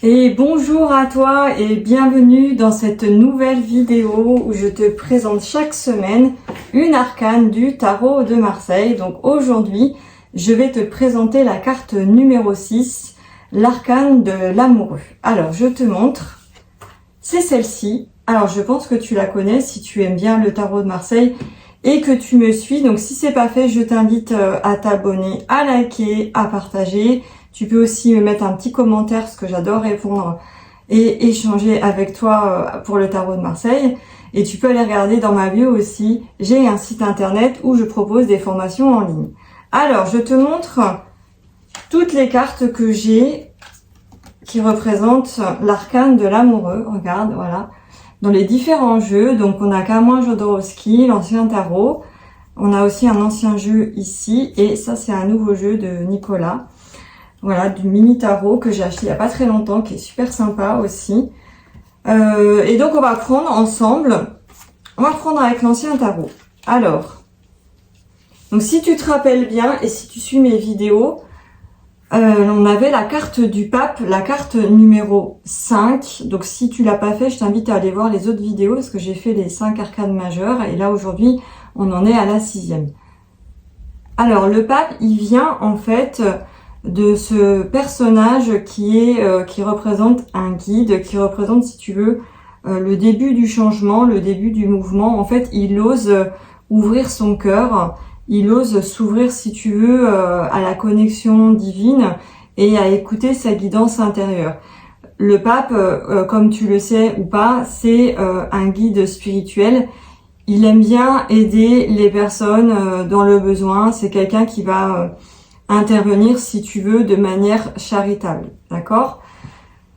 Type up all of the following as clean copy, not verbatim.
Et bonjour à toi et bienvenue dans cette nouvelle vidéo où je te présente chaque semaine une arcane du tarot de Marseille. Donc aujourd'hui, je vais te présenter la carte numéro 6, l'arcane de l'amoureux. Alors je te montre, c'est celle-ci. Alors je pense que tu la connais si tu aimes bien le tarot de Marseille et que tu me suis. Donc si c'est pas fait, je t'invite à t'abonner, à liker, à partager. Tu peux aussi me mettre un petit commentaire parce que j'adore répondre et échanger avec toi pour le tarot de Marseille. Et tu peux aller regarder dans ma bio aussi. J'ai un site internet où je propose des formations en ligne. Alors, je te montre toutes les cartes que j'ai qui représentent l'arcane de l'amoureux. Regarde, voilà. Dans les différents jeux. Donc, on a Camouin Jodorowsky, l'ancien tarot. On a aussi un ancien jeu ici. Et ça, c'est un nouveau jeu de Nicolas. Voilà, du mini tarot que j'ai acheté il n'y a pas très longtemps, qui est super sympa aussi. Et donc, on va prendre ensemble, on va prendre avec l'ancien tarot. Alors, donc si tu te rappelles bien et si tu suis mes vidéos, on avait la carte du pape, la carte numéro 5. Donc, si tu l'as pas fait, je t'invite à aller voir les autres vidéos parce que j'ai fait les 5 arcanes majeures. Et là, aujourd'hui, on en est à la 6e. Alors, le pape, il vient en fait de ce personnage qui représente un guide, qui représente, si tu veux, le début du changement, le début du mouvement. En fait, il ose ouvrir son cœur, il ose s'ouvrir, si tu veux, à la connexion divine et à écouter sa guidance intérieure. Le pape, comme tu le sais ou pas, c'est un guide spirituel. Il aime bien aider les personnes dans le besoin. C'est quelqu'un qui va intervenir, si tu veux, de manière charitable, d'accord?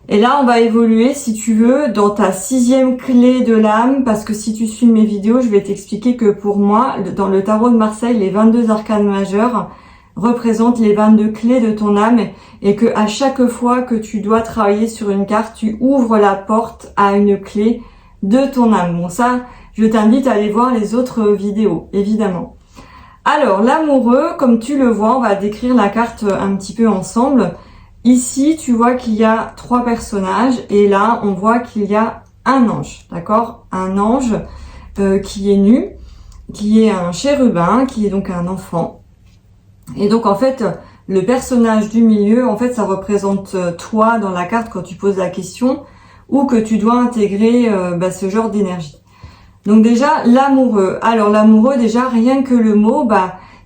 Et là, on va évoluer, si tu veux, dans ta 6e clé de l'âme, parce que si tu suis mes vidéos, je vais t'expliquer que pour moi, dans le tarot de Marseille, les 22 arcanes majeures représentent les 22 clés de ton âme, et que à chaque fois que tu dois travailler sur une carte, tu ouvres la porte à une clé de ton âme. Bon, ça, je t'invite à aller voir les autres vidéos, évidemment. Alors, l'amoureux, comme tu le vois, on va décrire la carte un petit peu ensemble. Ici, tu vois qu'il y a 3 personnages et là, on voit qu'il y a un ange, d'accord? Un ange qui est nu, qui est un chérubin, qui est donc un enfant. Et donc, en fait, le personnage du milieu, en fait, ça représente toi dans la carte quand tu poses la question ou que tu dois intégrer ce genre d'énergie. Donc déjà, l'amoureux. Alors l'amoureux, déjà, rien que le mot,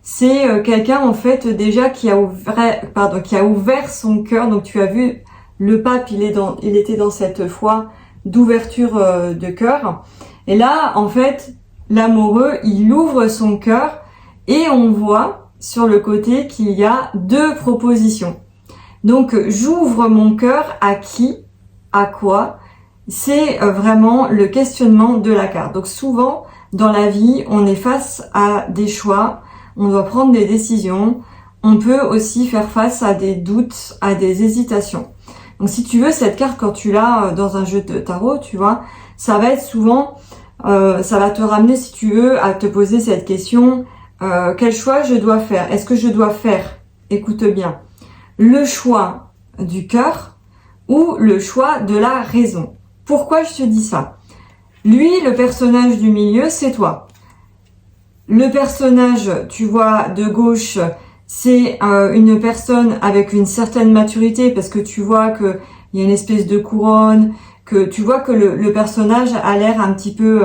c'est quelqu'un en fait déjà qui a ouvert son cœur. Donc tu as vu, le pape, il était dans cette foi d'ouverture de cœur. Et là, en fait, l'amoureux, il ouvre son cœur et on voit sur le côté qu'il y a 2 propositions. Donc j'ouvre mon cœur à qui, à quoi? C'est vraiment le questionnement de la carte. Donc souvent, dans la vie, on est face à des choix, on doit prendre des décisions, on peut aussi faire face à des doutes, à des hésitations. Donc si tu veux, cette carte, quand tu l'as dans un jeu de tarot, tu vois, ça va être souvent, ça va te ramener, si tu veux, à te poser cette question, quel choix je dois faire? Est-ce que je dois faire, écoute bien, le choix du cœur ou le choix de la raison? Pourquoi je te dis ça? Lui, le personnage du milieu, c'est toi. Le personnage, tu vois, de gauche, c'est une personne avec une certaine maturité parce que tu vois que il y a une espèce de couronne, que tu vois que le personnage a l'air un petit peu,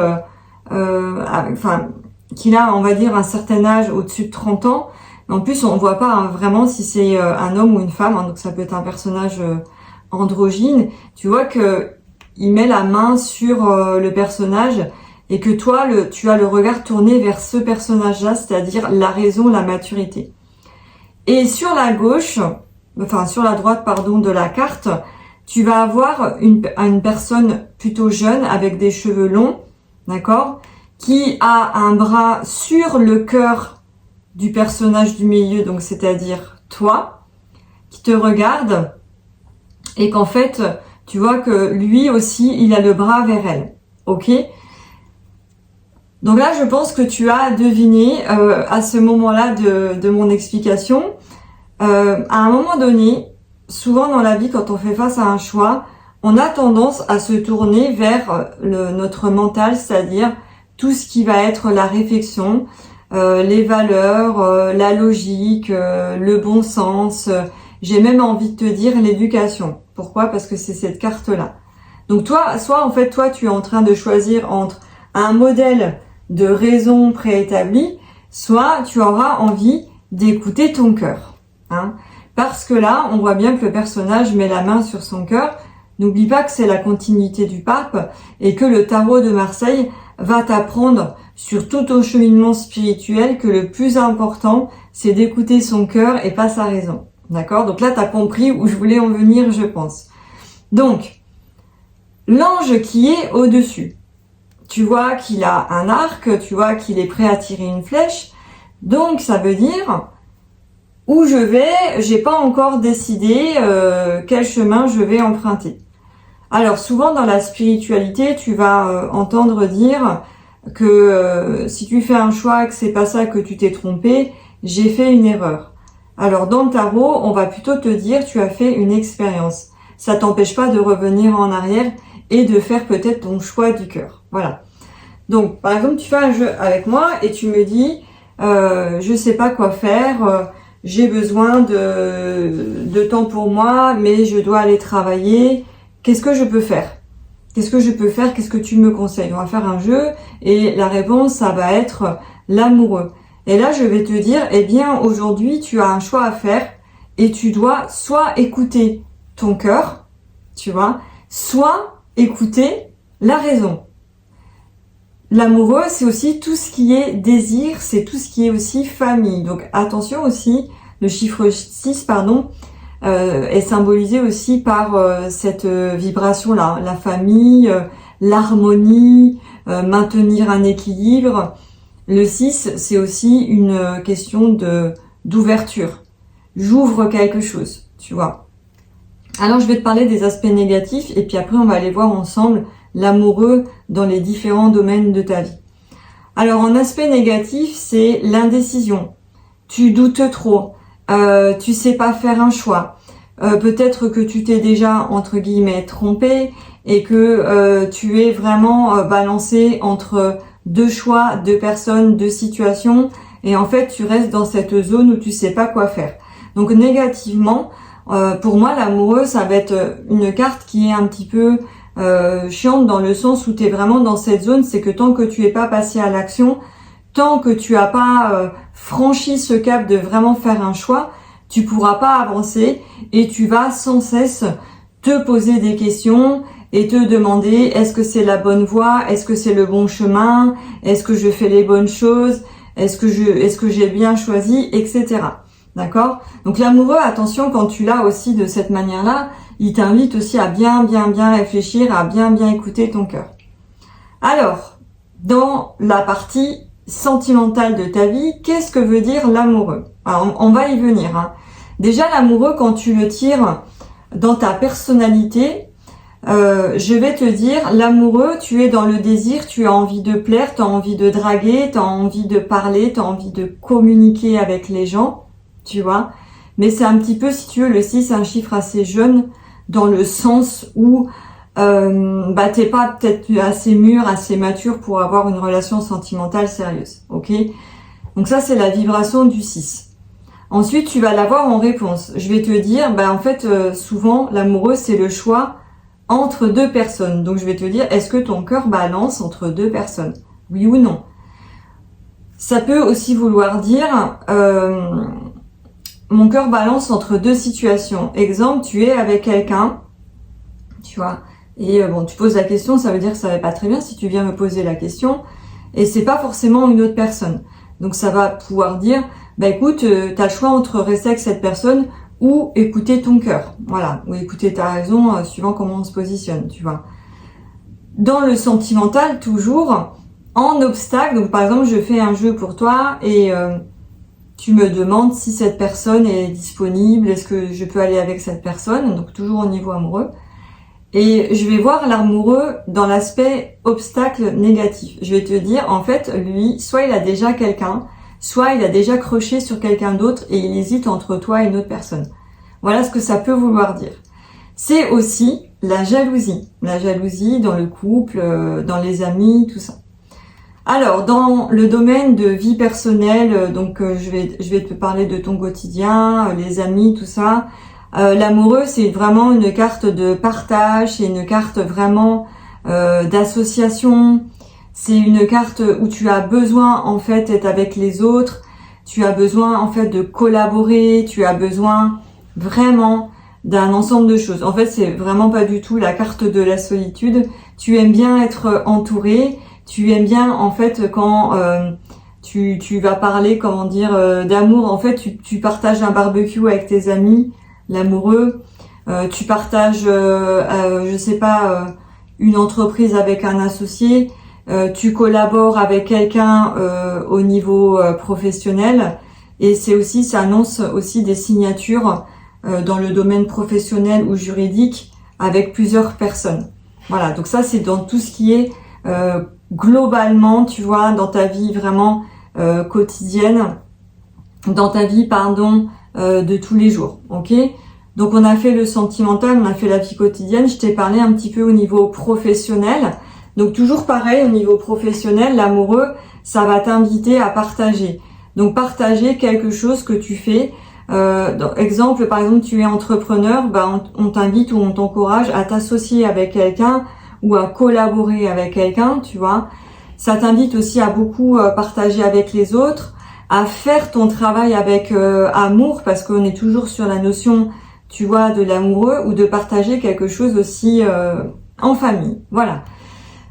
qu'il a, on va dire, un certain âge au-dessus de 30 ans. En plus, on voit pas vraiment si c'est un homme ou une femme, donc ça peut être un personnage androgyne. Tu vois que il met la main sur le personnage et que toi, tu as le regard tourné vers ce personnage-là, c'est-à-dire la raison, la maturité. Et sur la gauche, sur la droite, pardon, de la carte, tu vas avoir une personne plutôt jeune avec des cheveux longs, d'accord, qui a un bras sur le cœur du personnage du milieu, donc c'est-à-dire toi, qui te regarde et qu'en fait, tu vois que lui aussi, il a le bras vers elle. Ok? Donc là, je pense que tu as deviné à ce moment-là de mon explication. À un moment donné, souvent dans la vie, quand on fait face à un choix, on a tendance à se tourner vers notre mental, c'est-à-dire tout ce qui va être la réflexion, les valeurs, la logique, le bon sens. J'ai même envie de te dire l'éducation. Pourquoi? Parce que c'est cette carte-là. Donc toi, soit en fait, toi, tu es en train de choisir entre un modèle de raison préétabli, soit tu auras envie d'écouter ton cœur. Hein. Parce que là, on voit bien que le personnage met la main sur son cœur. N'oublie pas que c'est la continuité du pape et que le tarot de Marseille va t'apprendre sur tout ton cheminement spirituel que le plus important, c'est d'écouter son cœur et pas sa raison. D'accord? Donc là, tu as compris où je voulais en venir, je pense. Donc, l'ange qui est au-dessus. Tu vois qu'il a un arc, tu vois qu'il est prêt à tirer une flèche. Donc, ça veut dire où je vais, j'ai pas encore décidé quel chemin je vais emprunter. Alors, souvent dans la spiritualité, tu vas entendre dire que si tu fais un choix, que c'est pas ça, que tu t'es trompé, j'ai fait une erreur. Alors, dans le tarot, on va plutôt te dire tu as fait une expérience. Ça t'empêche pas de revenir en arrière et de faire peut-être ton choix du cœur. Voilà. Donc, par exemple, tu fais un jeu avec moi et tu me dis, je sais pas quoi faire, j'ai besoin de temps pour moi, mais je dois aller travailler. Qu'est-ce que je peux faire? Qu'est-ce que je peux faire? Qu'est-ce que tu me conseilles? On va faire un jeu et la réponse, ça va être l'amoureux. Et là, je vais te dire, eh bien, aujourd'hui, tu as un choix à faire et tu dois soit écouter ton cœur, tu vois, soit écouter la raison. L'amoureux, c'est aussi tout ce qui est désir, c'est tout ce qui est aussi famille. Donc attention aussi, le chiffre 6, est symbolisé aussi par cette vibration-là, la famille, l'harmonie, maintenir un équilibre. Le 6, c'est aussi une question d'ouverture. J'ouvre quelque chose, tu vois. Alors je vais te parler des aspects négatifs et puis après on va aller voir ensemble l'amoureux dans les différents domaines de ta vie. Alors en aspect négatif, c'est l'indécision. Tu doutes trop, tu sais pas faire un choix. Peut-être que tu t'es déjà entre guillemets trompé et que tu es vraiment balancé entre deux choix, deux personnes, deux situations et en fait tu restes dans cette zone où tu sais pas quoi faire. Donc négativement, pour moi l'amoureux ça va être une carte qui est un petit peu chiante dans le sens où tu es vraiment dans cette zone, c'est que tant que tu es pas passé à l'action, tant que tu as pas franchi ce cap de vraiment faire un choix, tu pourras pas avancer et tu vas sans cesse te poser des questions et te demander est-ce que c'est la bonne voie, est-ce que c'est le bon chemin, est-ce que je fais les bonnes choses, est-ce que j'ai bien choisi, etc. D'accord? Donc l'amoureux, attention, quand tu l'as aussi de cette manière-là, il t'invite aussi à bien réfléchir, à bien écouter ton cœur. Alors, dans la partie sentimentale de ta vie, qu'est-ce que veut dire l'amoureux? Alors, on va y venir. Hein. Déjà, l'amoureux, quand tu le tires dans ta personnalité, je vais te dire, l'amoureux, tu es dans le désir, tu as envie de plaire, tu as envie de draguer, tu as envie de parler, tu as envie de communiquer avec les gens, tu vois. Mais c'est un petit peu, si tu veux, le 6, c'est un chiffre assez jeune, dans le sens où t'es pas peut-être assez mûr, assez mature pour avoir une relation sentimentale sérieuse, ok? Donc ça, c'est la vibration du 6. Ensuite, tu vas l'avoir en réponse. Je vais te dire, en fait, souvent, l'amoureux, c'est le choix entre deux personnes. Donc je vais te dire, est-ce que ton cœur balance entre deux personnes? Oui ou non? Ça peut aussi vouloir dire... mon cœur balance entre deux situations. Exemple, tu es avec quelqu'un, tu vois, et tu poses la question, ça veut dire que ça va pas très bien si tu viens me poser la question, et c'est pas forcément une autre personne. Donc ça va pouvoir dire, écoute, t'as le choix entre rester avec cette personne ou écouter ton cœur, voilà, ou écouter ta raison, suivant comment on se positionne, tu vois. Dans le sentimental, toujours, en obstacle, donc par exemple, je fais un jeu pour toi, et... tu me demandes si cette personne est disponible, est-ce que je peux aller avec cette personne, donc toujours au niveau amoureux. Et je vais voir l'amoureux dans l'aspect obstacle négatif. Je vais te dire, en fait, lui, soit il a déjà quelqu'un, soit il a déjà croché sur quelqu'un d'autre et il hésite entre toi et une autre personne. Voilà ce que ça peut vouloir dire. C'est aussi la jalousie dans le couple, dans les amis, tout ça. Alors, dans le domaine de vie personnelle, donc je vais te parler de ton quotidien, les amis, tout ça. L'amoureux, c'est vraiment une carte de partage, c'est une carte vraiment d'association. C'est une carte où tu as besoin en fait d'être avec les autres. Tu as besoin en fait de collaborer. Tu as besoin vraiment d'un ensemble de choses. En fait, c'est vraiment pas du tout la carte de la solitude. Tu aimes bien être entouré. Tu aimes bien en fait quand tu vas parler, comment dire, d'amour. En fait, tu partages un barbecue avec tes amis, l'amoureux. Tu partages, je sais pas, une entreprise avec un associé. Tu collabores avec quelqu'un au niveau professionnel. Et c'est aussi, ça annonce aussi des signatures dans le domaine professionnel ou juridique avec plusieurs personnes. Voilà, donc ça c'est dans tout ce qui est globalement, tu vois, dans ta vie vraiment quotidienne, dans ta vie, de tous les jours, ok? Donc on a fait le sentimental, on a fait la vie quotidienne, je t'ai parlé un petit peu au niveau professionnel. Donc toujours pareil, au niveau professionnel, l'amoureux, ça va t'inviter à partager. Donc partager quelque chose que tu fais. Exemple, par exemple, tu es entrepreneur, on t'invite ou on t'encourage à t'associer avec quelqu'un ou à collaborer avec quelqu'un, tu vois. Ça t'invite aussi à beaucoup partager avec les autres, à faire ton travail avec amour, parce qu'on est toujours sur la notion, tu vois, de l'amoureux ou de partager quelque chose aussi en famille. Voilà.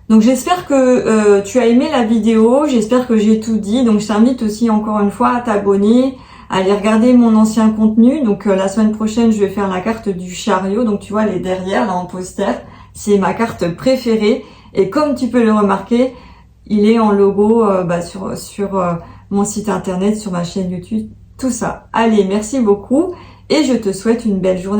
Donc j'espère que tu as aimé la vidéo, j'espère que j'ai tout dit. Donc je t'invite aussi encore une fois à t'abonner, à aller regarder mon ancien contenu. Donc la semaine prochaine, je vais faire la carte du chariot. Donc tu vois, elle est derrière, là en poster. C'est ma carte préférée. Et comme tu peux le remarquer, il est en logo sur mon site internet, sur ma chaîne YouTube, tout ça. Allez, merci beaucoup et je te souhaite une belle journée.